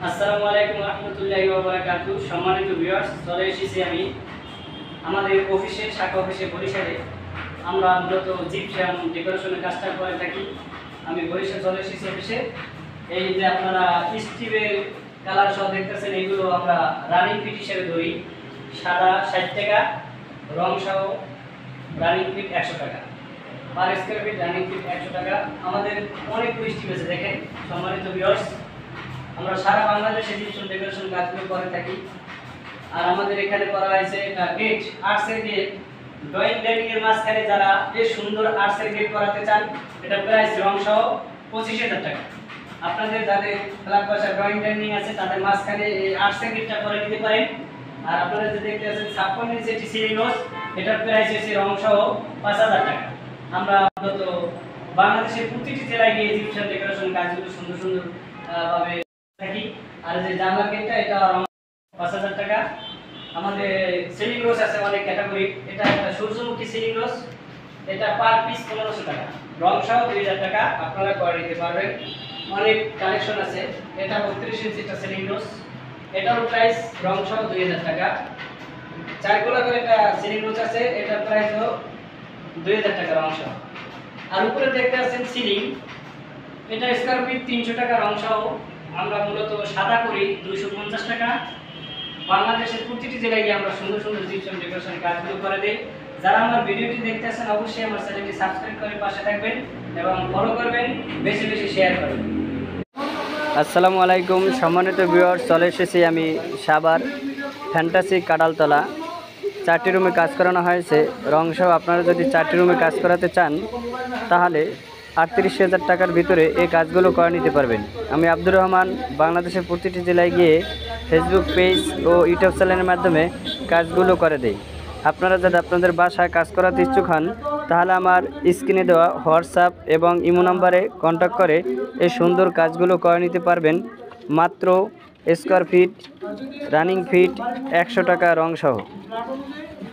আসসালামু আলাইকুম রহমতুল্লাহি ওয়া বারাকাতুহু। সম্মানিত ভিউয়ার্স, চলে এসেছি আমি আমাদের অফিসে, শাখা অফিসে বরিশালে। আমরা মূলত জিপসাম ডেকোরেশনের কাজটা করে থাকি। আমি বরিশাল চলে এসেছি অফিসে। এই যে আপনারা স্টিলের কালার সহ দেখতেছেন, এগুলো আমরা রানিং ফিট হিসেবে ধরি। সাদা 60 টাকা, রং সহ রানিং ফিট 100 টাকা, per square feet running feet 100 টাকা। আমাদের অনেকগুলো স্টিল আছে দেখেন। সম্মানিত ভিউয়ার্স, আমরা সারা বাংলাদেশে জিপসাম ডেকোরেশন কাজগুলো করে থাকি। আর আমাদের এখানে করা হয়েছে এটা গেট, আর্টসের গেট। ড্রয়িং ডাইনিং এর মাঝখানে যারা এই সুন্দর আর্টসের গেট করাতে চান, এটা প্রাইস রং সহ 25,000 টাকা। আপনাদের যাদের ফ্ল্যাট বাসা ড্রয়িং ডাইনিং আছে, তাদের মাঝখানে এই আর্টসের গেটটা করে দিতে পারেন। আর আপনারা যে দেখতে আছেন 56 ইঞ্চি এটি সিলিং রোজ, এটার প্রাইস হচ্ছে রং সহ 5,000 টাকা। আমরা মূলত বাংলাদেশের প্রতিটি জেলায় গিয়ে জিপসাম ডেকোরেশন কাজগুলো সুন্দর সুন্দর ভাবে থাকি। আর যে জানলা গেটটা, এটা রং 5,000 টাকা। আমাদের সিলিং রোজ আছে অনেক ক্যাটাগরি। এটা একটা সূর্যমুখী সিলিং রোজ, এটা পার পিস 1500 টাকা, রং সহ 2000 টাকা। আপনারা করে নিতে পারবেন, অনেক কালেকশন আছে। এটা 32 ইঞ্চি একটা সিলিং রোজ, এটার প্রাইস রং সহ 2000 টাকা। চারগুলা করে একটা সিলিং রোজ আছে, এটার প্রাইস হলো 2000 টাকা রং সহ। আর উপরে দেখতে আছেন সিলিং, এটা স্কয়ার ফিট 300 টাকা রং সহ। আমরা মূলত সাদা করি 250 টাকা। বাংলাদেশের প্রতিটি জেলায় গিয়ে আমরা সুন্দর সুন্দর জিপসাম ডেকোরেশনের কাজগুলো করে দিই। যারা আমার ভিডিওটি দেখতেছেন, অবশ্যই আমার চ্যানেলটি সাবস্ক্রাইব করে পাশে থাকবেন এবং ফলো করবেন, বেশি বেশি শেয়ার করবেন। আসসালামু আলাইকুম সম্মানিত ভিউয়ার্স, চলে এসেছি আমি সাভার ফ্যান্টাসি কাঁঠালতলা। 4টি রুমে কাজ করানো হয়েছে রং সহ। আপনারা যদি 4টি রুমে কাজ করাতে চান, তাহলে 38,000 টাকার ভিতরে এই কাজগুলো করে নিতে পারবেন। আমি আব্দুর রহমান বাংলাদেশের প্রতিটি জেলায় গিয়ে ফেসবুক পেজ ও ইউটিউব চ্যানেলের মাধ্যমে কাজগুলো করে দেই। আপনারা যদি আপনাদের বাসায় কাজ করাতে ইচ্ছুক হন, তাহলে আমার স্ক্রিনে দেওয়া হোয়াটসঅ্যাপ এবং ইমো নাম্বারে কন্ট্যাক্ট করে এই সুন্দর কাজগুলো করে নিতে পারবেন। মাত্র স্কয়ার ফিট রানিং ফিট 100 টাকা রং সহ।